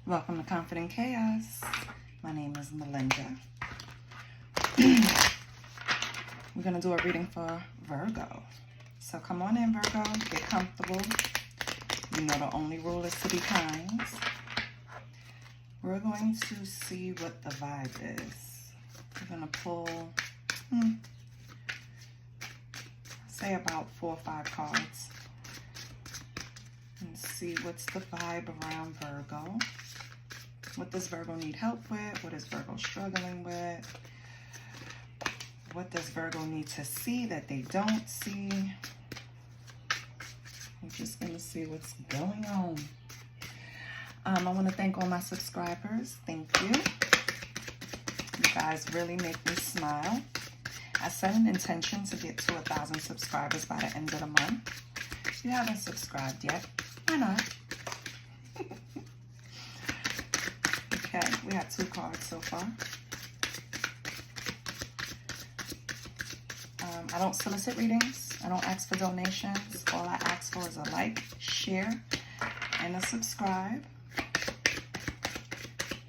Welcome to Confident Chaos. My name is Melinda. We're going to do a reading for Virgo. So come on in, Virgo. Get comfortable. You know the only rule is to be kind. We're going to see what the vibe is. We're going to pull, say about 4 or 5 cards. And see what's the vibe around Virgo. What does Virgo need help with? What is Virgo struggling with? What does Virgo need to see that they don't see? I'm just going to see what's going on. I want to thank all my subscribers. Thank you. You guys really make me smile. I set an intention to get to 1,000 subscribers by the end of the month. If you haven't subscribed yet, why not? Okay, we have 2 cards so far. I don't solicit readings. I don't ask for donations. All I ask for is a like, share, and a subscribe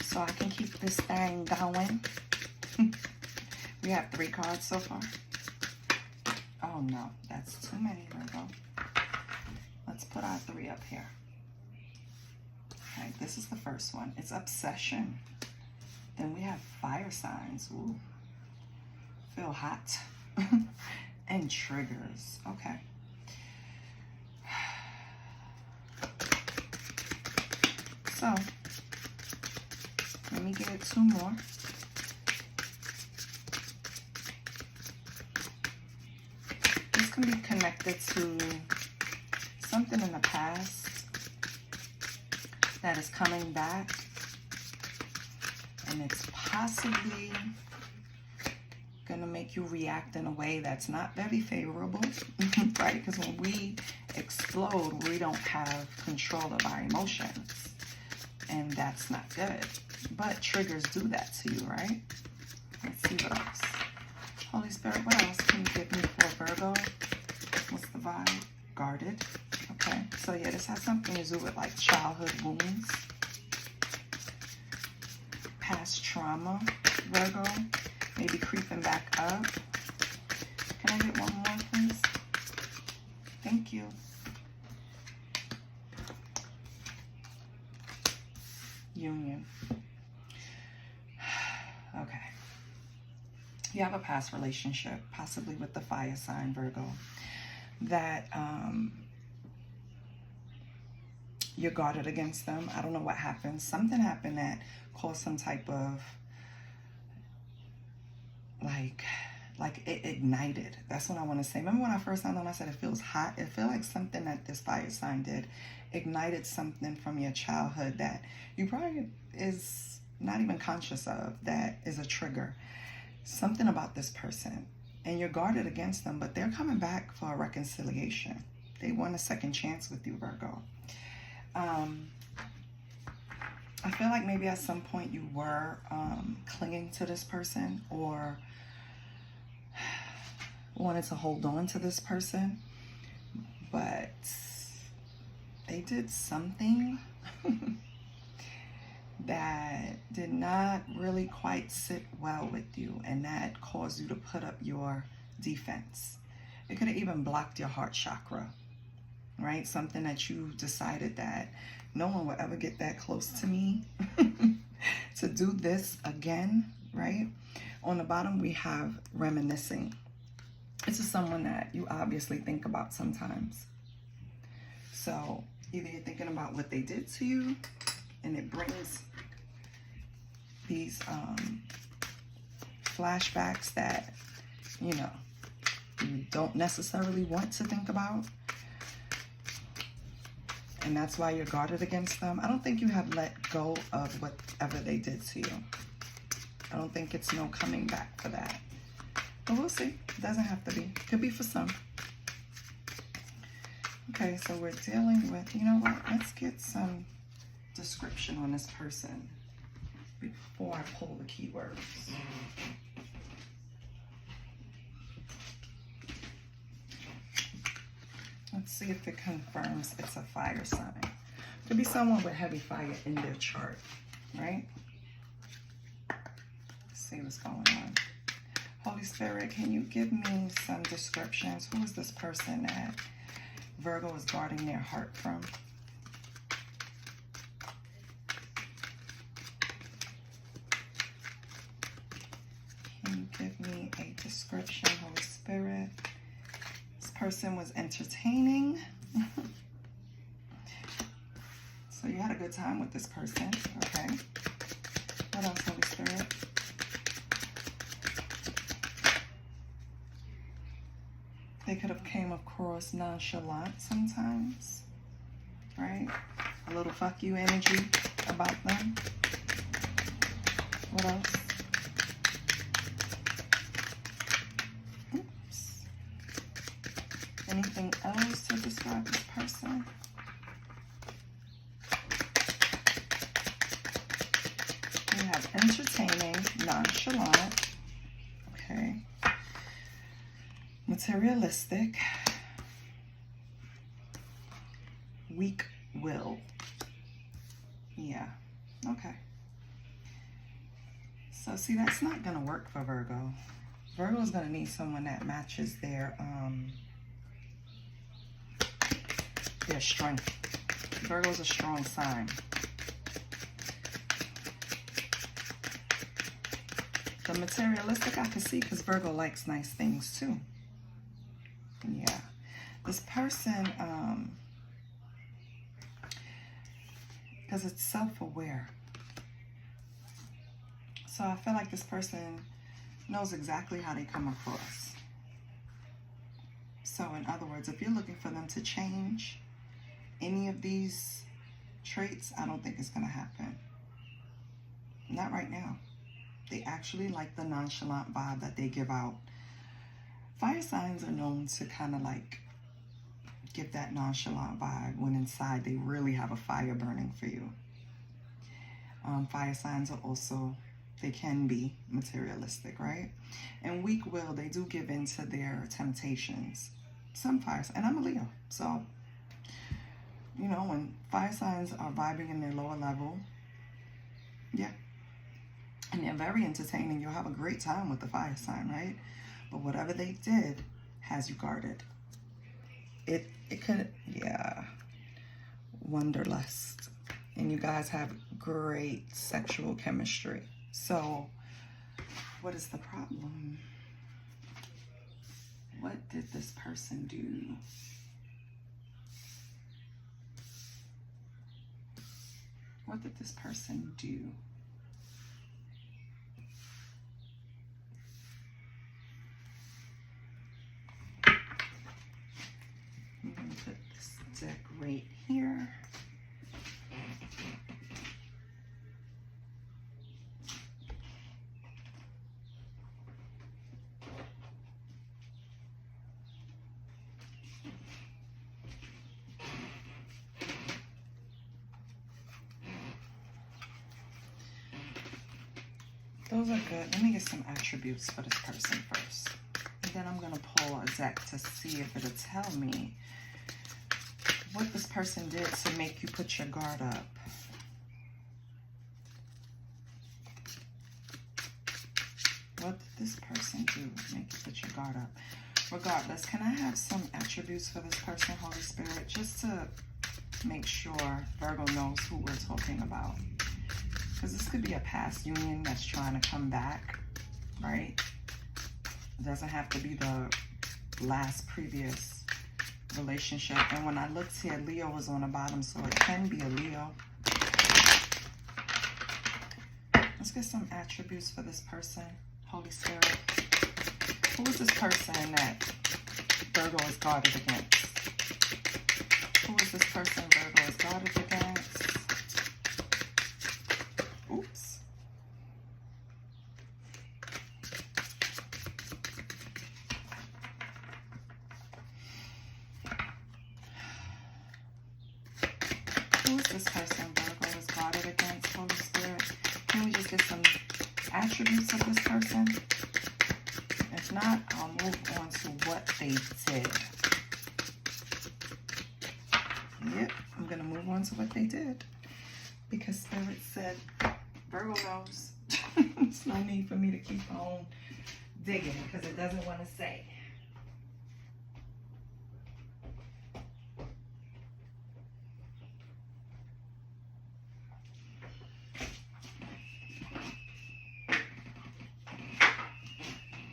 so I can keep this thing going. We have 3 cards so far. Oh no, that's too many, Virgo. Let's put our 3 up here. Okay, this is the first one. It's obsession. Then we have fire signs. Ooh, feel hot. And triggers. Okay. So, let me give it 2 more. This can be connected to something in the past that is coming back, and it's possibly going to make you react in a way that's not very favorable, right? Because when we explode, we don't have control of our emotions, and that's not good. But triggers do that to you, right? Let's see what else. Holy Spirit, what else can you give me for Virgo? What's the vibe? Guarded. Okay, so yeah, this has something to do with like childhood wounds, past trauma, Virgo, maybe creeping back up. Can I get one more, please? Thank you. Union. Okay. You have a past relationship, possibly with the fire sign, Virgo, that you're guarded against them. I don't know what happened. Something happened that caused some type of, like it ignited. That's what I want to say. Remember when I first signed on, I said it feels hot? It feels like something that this fire sign did ignited something from your childhood that you probably is not even conscious of, that is a trigger. Something about this person. And you're guarded against them, but they're coming back for a reconciliation. They want a second chance with you, Virgo. I feel like maybe at some point you were clinging to this person or wanted to hold on to this person, but they did something that did not really quite sit well with you, and that caused you to put up your defense. It could have even blocked your heart chakra, right? Something that you decided that no one will ever get that close to me to do this again, right? On the bottom, we have reminiscing. This is someone that you obviously think about sometimes. So either you're thinking about what they did to you, and it brings these flashbacks that, you know, you don't necessarily want to think about. And that's why you're guarded against them. I don't think you have let go of whatever they did to you. I don't think it's no coming back for that. But we'll see. It doesn't have to be. Could be for some. Okay, so we're dealing with, you know what? Let's get some description on this person before I pull the keywords. Let's see if it confirms it's a fire sign. Could be someone with heavy fire in their chart, right? Let's see what's going on. Holy Spirit, can you give me some descriptions? Who is this person that Virgo is guarding their heart from? Can you give me a description, Holy Spirit? This person was entertaining. So you had a good time with this person, okay? What else, Holy Spirit? They could have came across nonchalant sometimes, right? A little fuck you energy about them. What else? Oops. Anything else to describe this person? We have entertaining, nonchalant, okay. Materialistic, weak will. Yeah, okay. So see, that's not gonna work for Virgo. Virgo is gonna need someone that matches their strength. Virgo is a strong sign. The materialistic I can see because Virgo likes nice things too. Yeah. This person, because it's self-aware. So I feel like this person knows exactly how they come across. So in other words, if you're looking for them to change any of these traits, I don't think it's going to happen. Not right now. They actually like the nonchalant vibe that they give out. Fire signs are known to kind of like give that nonchalant vibe when inside they really have a fire burning for you. Fire signs are also, they can be materialistic, right? And weak will, they do give in to their temptations. Some fire signs, and I'm a Leo, so, you know, when fire signs are vibing in their lower level, yeah. And they're very entertaining. You'll have a great time with the fire sign, right? But whatever they did has you guarded. It could, yeah. Wanderlust. And you guys have great sexual chemistry. So, what is the problem? What did this person do? What did this person do? I'm going to put this deck right here. Those are good. Let me get some attributes for this person first. And then I'm going to pull a deck to see if it'll tell me what this person did to make you put your guard up. What did this person do to make you put your guard up? Regardless, can I have some attributes for this person, Holy Spirit, just to make sure Virgo knows who we're talking about? Because this could be a past union that's trying to come back, right? It doesn't have to be the last previous relationship. And when I looked here, Leo was on the bottom, so it can be a Leo. Let's get some attributes for this person, Holy Spirit. Who is this person that Virgo is guarded against? Who is this person Virgo is guarded against? Oops. Who is this person Virgo is guarded against, Holy Spirit? Can we just get some attributes of this person? If not, I'll move on to what they did. Yep, I'm going to move on on to what they did. Because Spirit said, Virgo knows. It's no need for me to keep on digging because it doesn't want to say.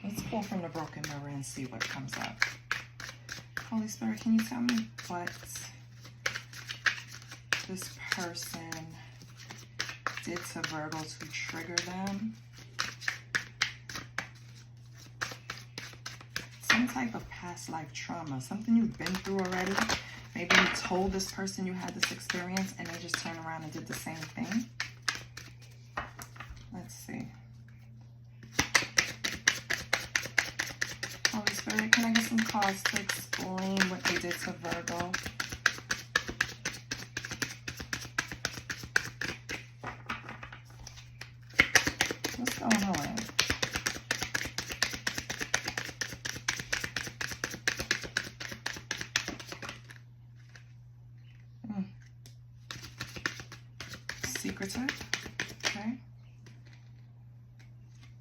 Let's pull from the broken mirror and see what comes up. Holy Spirit, can you tell me what this person did to Virgo to trigger them? Some type of past life trauma, something you've been through already. Maybe you told this person you had this experience and they just turned around and did the same thing. Let's see. Holy Spirit, can I get some cards to explain what they did to Virgo? What's going on? Secretive. Okay.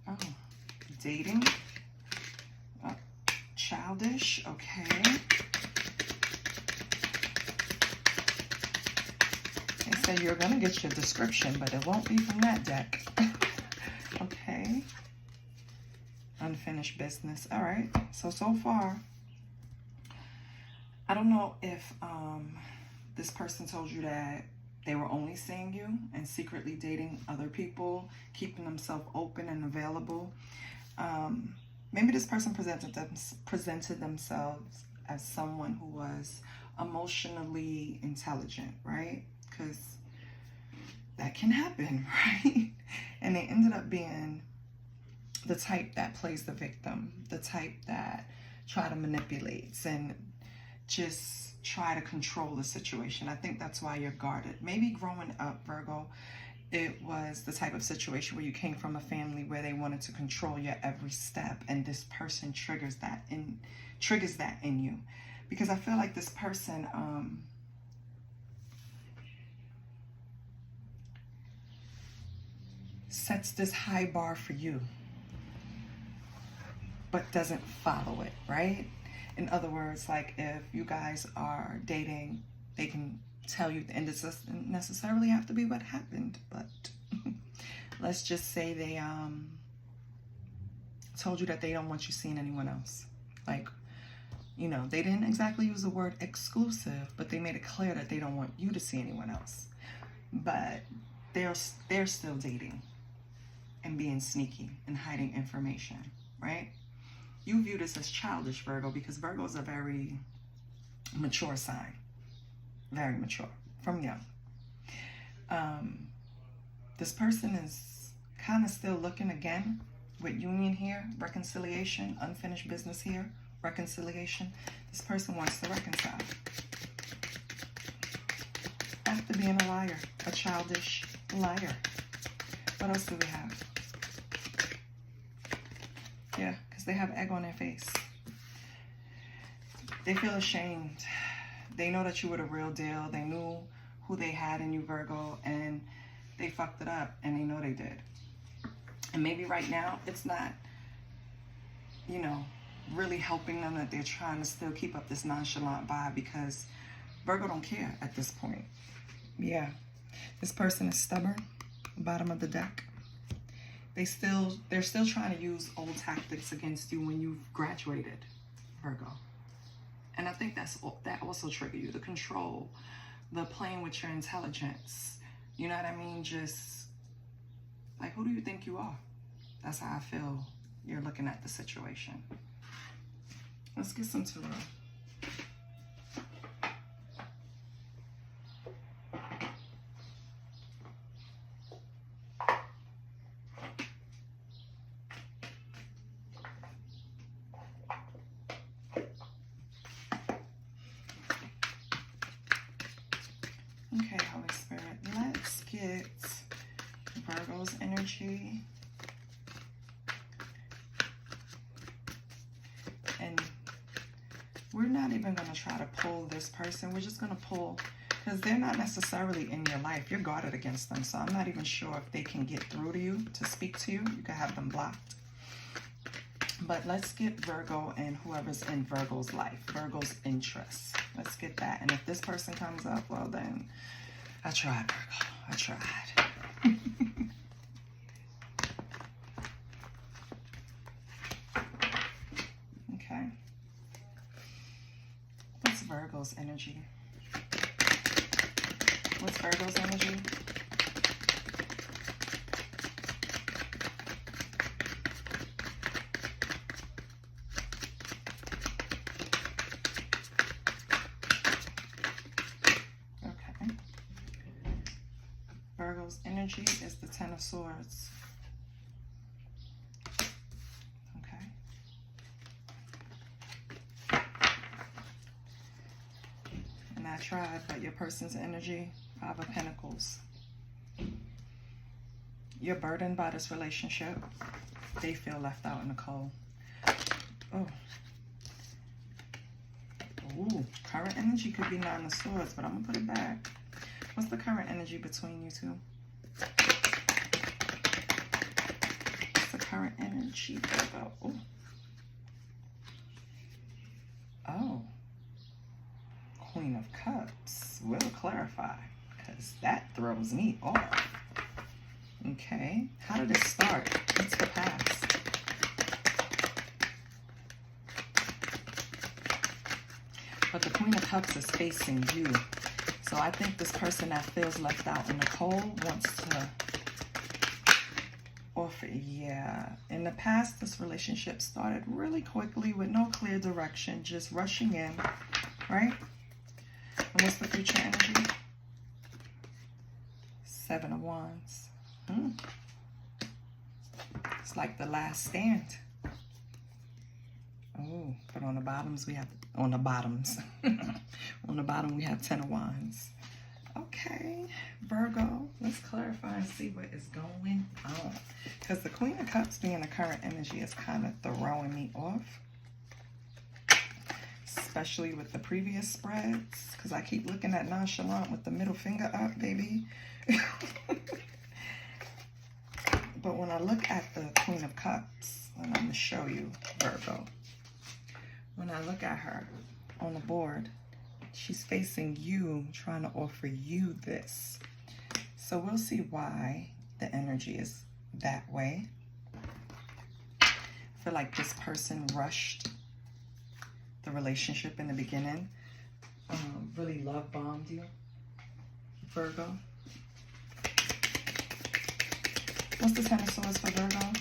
Oh, dating. Childish. Okay. They say you're going to get your description, but it won't be from that deck. Okay. Unfinished business. All right. So far, I don't know if this person told you that they were only seeing you and secretly dating other people, keeping themselves open and available. Maybe this person presented themselves as someone who was emotionally intelligent, right? Because that can happen, right? And they ended up being the type that plays the victim, the type that try to manipulate and just try to control the situation. I think that's why you're guarded. Maybe growing up, Virgo, it was the type of situation where you came from a family where they wanted to control your every step, and this person triggers that in you. Because I feel like this person sets this high bar for you, but doesn't follow it, right? In other words, like if you guys are dating, they can tell you, and it doesn't necessarily have to be what happened, but let's just say they told you that they don't want you seeing anyone else. Like, you know, they didn't exactly use the word exclusive, but they made it clear that they don't want you to see anyone else. But they're still dating and being sneaky and hiding information, right? You view this as childish, Virgo, because Virgo is a very mature sign. Very mature, from young. This person is kind of still looking again with union here, reconciliation, unfinished business here, reconciliation. This person wants to reconcile. After being a liar, a childish liar. What else do we have? Yeah, because they have egg on their face. They feel ashamed. They know that you were the real deal. They knew who they had in you, Virgo, and they fucked it up, and they know they did. And maybe right now it's not, you know, really helping them, that they're trying to still keep up this nonchalant vibe, because Virgo don't care at this point. Yeah. This person is stubborn. Bottom of the deck. They're still trying to use old tactics against you when you've graduated, Virgo. And I think that also trigger you. The control, the playing with your intelligence. You know what I mean? Just like, who do you think you are? That's how I feel you're looking at the situation. Let's get some tarot. Okay, Holy Spirit, let's get Virgo's energy. And we're not even going to try to pull this person. We're just going to pull because they're not necessarily in your life. You're guarded against them, so I'm not even sure if they can get through to you to speak to you. You can have them blocked. But let's get Virgo and whoever's in Virgo's life, Virgo's interests. Let's get that. And if this person comes up, well then, I tried, Virgo. I tried. Okay. What's Virgo's energy? What's Virgo's energy? Okay. Virgo's energy is the Ten of Swords. Okay. And I tried, but your person's energy, Five of Pentacles. You're burdened by this relationship. They feel left out in the cold. Oh. Ooh, current energy could be Nine of Swords, but I'm going to put it back. What's the current energy between you two? What's the current energy about? Oh. Oh. Queen of Cups. We'll clarify, because that throws me off. Okay. How did it start? What's the past? But the Queen of Cups is facing you. So I think this person that feels left out in the cold wants to offer. Yeah. In the past, this relationship started really quickly with no clear direction, just rushing in, right? And what's the future energy? Seven of Wands. It's like the last stand. Oh, but on the bottoms we have, on the bottoms, on the bottom we have Ten of Wands. Okay, Virgo, let's clarify and see what is going on. Because the Queen of Cups being the current energy is kind of throwing me off. Especially with the previous spreads. Because I keep looking at nonchalant with the middle finger up, baby. But when I look at the Queen of Cups, and I'm going to show you, Virgo. When I look at her on the board, she's facing you, trying to offer you this. So we'll see why the energy is that way. I feel like this person rushed the relationship in the beginning. Really love bombed you, Virgo. What's the Ten of Swords for Virgo?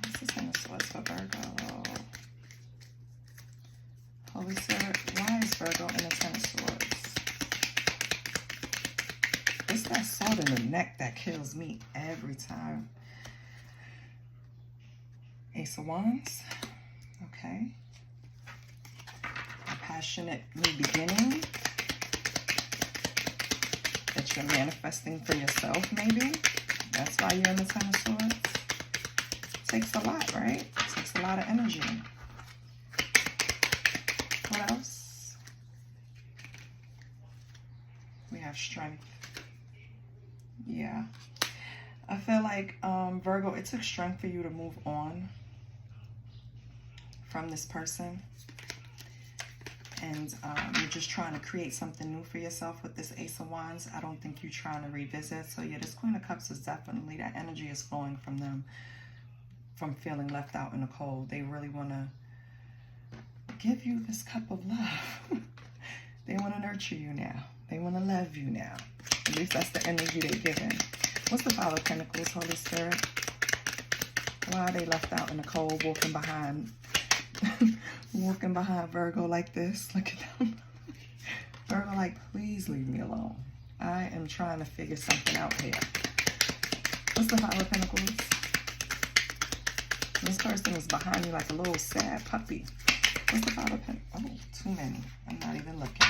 What's the Ten of Swords for Virgo? Holy Spirit, why is Virgo in the Ten of Swords? It's that sword in the neck that kills me every time. Ace of Wands. Okay. A passionate new beginning that you're manifesting for yourself, maybe. That's why you're in the Ten of Swords. It takes a lot, right? It takes a lot of energy. What else? We have strength. Yeah. I feel like, Virgo, it took strength for you to move on from this person. And you're just trying to create something new for yourself with this Ace of Wands. I don't think you're trying to revisit. So yeah, this Queen of Cups is definitely, that energy is flowing from them, from feeling left out in the cold. They really want to give you this cup of love. They want to nurture you now. They want to love you now. At least that's the energy they're giving. What's the Five of Pentacles, Holy Spirit? Why are they left out in the cold, walking behind walking behind Virgo like this? Look at them. Virgo like, please leave me alone. I am trying to figure something out here. What's the Five of Pentacles? This person is behind you like a little sad puppy. What's the Five of Pentacles? Oh, too many. I'm not even looking.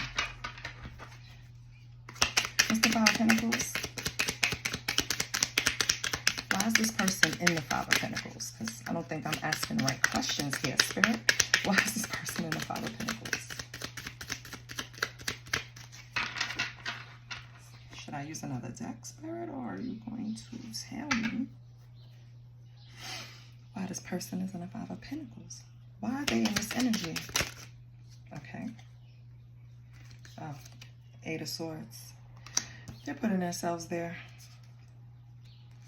What's the Five of Pentacles? Why is this person in the Five of Pentacles? Because I don't think I'm asking the right questions here, Spirit. Why is this person in the Five of Pentacles? Should I use another deck, Spirit, or are you going to tell me why this person is in the Five of Pentacles? Why are they in this energy? Okay. Oh, Eight of Swords. They're putting themselves there.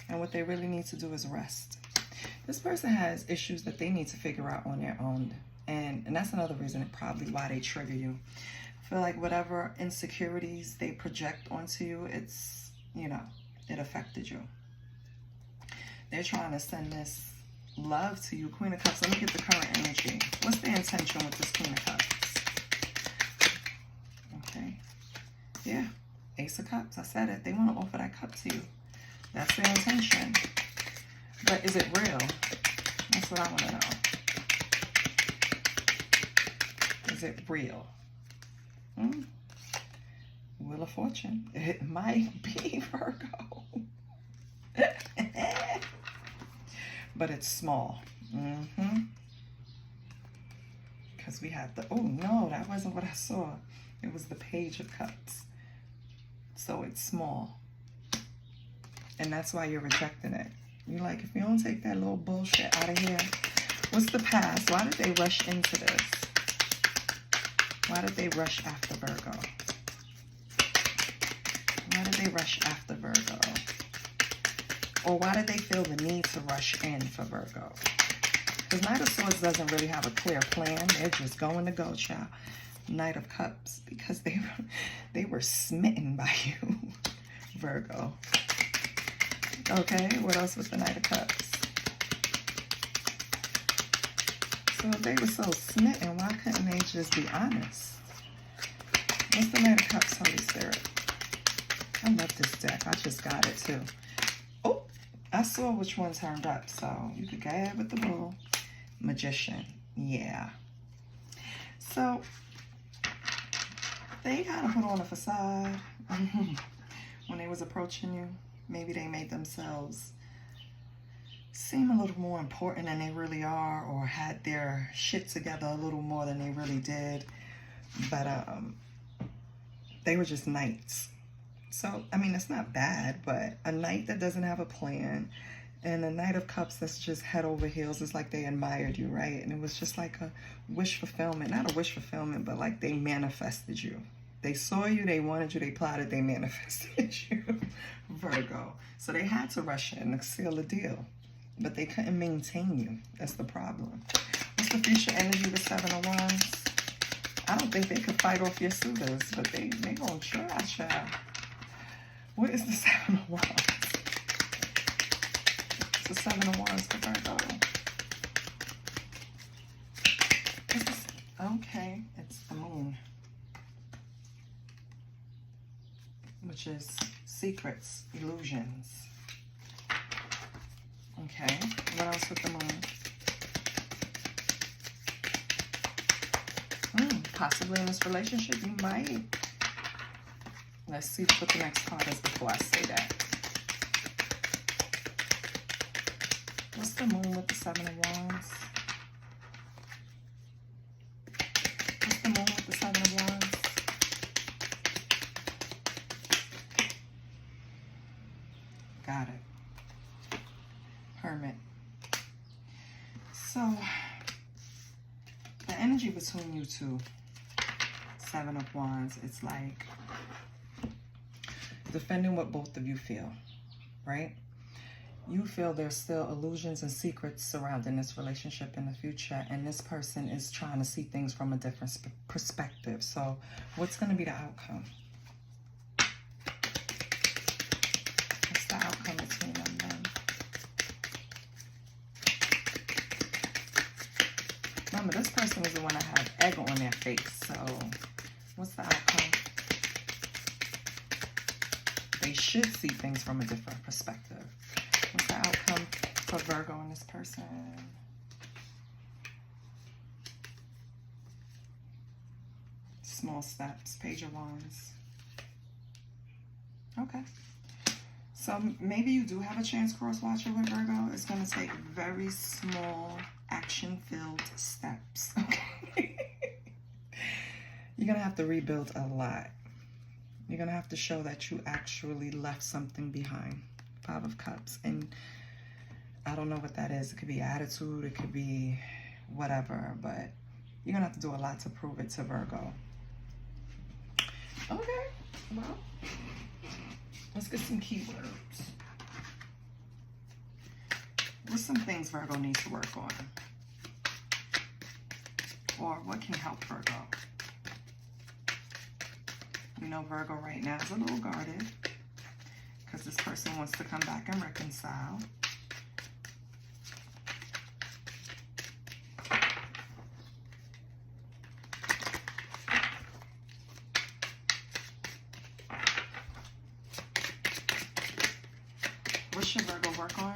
And what they really need to do is rest. This person has issues that they need to figure out on their own. And that's another reason probably why they trigger you. I feel like whatever insecurities they project onto you, it's, you know, it affected you. They're trying to send this love to you. Queen of Cups. Let me get the current energy. What's the intention with this Queen of Cups? Okay. Yeah. Ace of Cups. I said it. They want to offer that cup to you. That's their intention. But is it real? That's what I want to know. Is it real? Wheel of Fortune. It might be, Virgo. But it's small. Because we have the... Oh, no, that wasn't what I saw. It was the Page of Cups. So it's small. And that's why you're rejecting it. You're like, if you don't take that little bullshit out of here. What's the past? Why did they rush into this? Why did they rush after Virgo? Why did they rush after Virgo? Or why did they feel the need to rush in for Virgo? Because Knight of Swords doesn't really have a clear plan. They're just going to go, child. Knight of Cups. Because they were smitten by you, Virgo. Okay, what else with the Knight of Cups? So if they were so smitten, why couldn't they just be honest? What's the Knight of Cups, Holy Spirit? I love this deck. I just got it too. Oh, I saw which one turned up, so you could go ahead with the Bull. Magician. Yeah. So they kind of put on a facade when they was approaching you. Maybe they made themselves seem a little more important than they really are, or had their shit together a little more than they really did. But they were just knights. So, I mean, it's not bad, but a knight that doesn't have a plan and a Knight of Cups that's just head over heels, it's like they admired you, right? And it was just like a wish fulfillment. Not a wish fulfillment, but like they manifested you. They saw you, they wanted you, they plotted, they manifested you, Virgo. So they had to rush in and seal the deal, but they couldn't maintain you. That's the problem. What's the future energy with Seven of Wands? I don't think they could fight off your suitors, but they gonna try, child. What is the Seven of Wands? It's the Seven of Wands for Virgo. Okay, it's the Moon, which is secrets, illusions. Okay, what else with the Moon? Possibly in this relationship, you might. Let's see what the next card is before I say that. What's the Moon with the Seven of Wands? What's the Moon with the Seven of Wands? Got it. Hermit. So, the energy between you two, Seven of Wands, it's like defending what both of you feel, right? You feel there's still illusions and secrets surrounding this relationship in the future, and this person is trying to see things from a different perspective. So what's going to be the outcome? What's the outcome between them then? Remember, this person is the one that had egg on their face. So what's the outcome? They should see things from a different perspective. What's the outcome for Virgo and this person? Small steps, Page of Wands. Okay. So maybe you do have a chance cross-watcher with Virgo. It's going to take very small, action-filled steps. Okay. You're going to have to rebuild a lot. You're going to have to show that you actually left something behind. 5 of Cups. And I don't know what that is. It could be attitude. It could be whatever. But you're going to have to do a lot to prove it to Virgo. Okay. Well, let's get some keywords. What's some things Virgo needs to work on? Or what can help Virgo? You know, Virgo right now is a little guarded because this person wants to come back and reconcile. What should Virgo work on?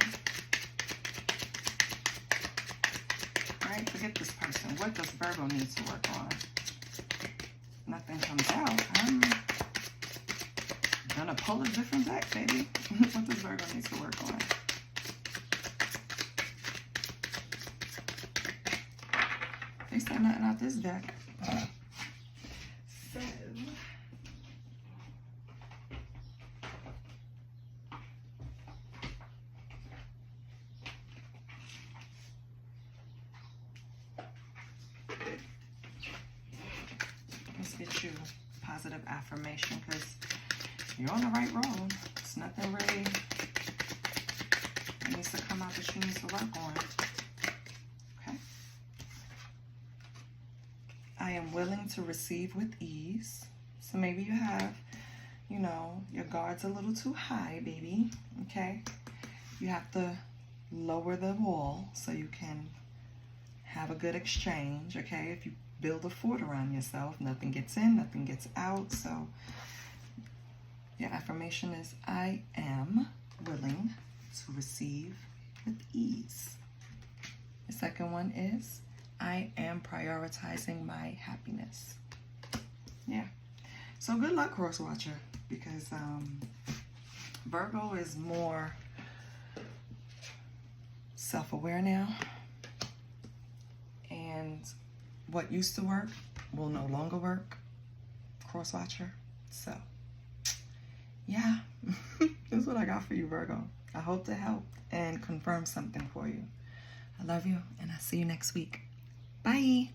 Right? Forget this person. What does Virgo need to work on? Nothing comes out. I'm gonna pull a different deck, baby. What does Virgo need to work on? They said nothing out this deck. So let's get you positive affirmation because you're on the right road. It's nothing really that needs to come out that you need to work on. Okay. I am willing to receive with ease. So maybe you have, you know, your guard's a little too high, baby. Okay. You have to lower the wall so you can have a good exchange. Okay. If you build a fort around yourself, nothing gets in, nothing gets out. So your affirmation is, I am willing to receive with ease. The second one is, I am prioritizing my happiness. Yeah. So good luck, cross watcher, because Virgo is more self-aware now. And what used to work will no longer work, cross watcher. So yeah, that's what I got for you, Virgo. I hope to help and confirm something for you. I love you, and I'll see you next week. Bye.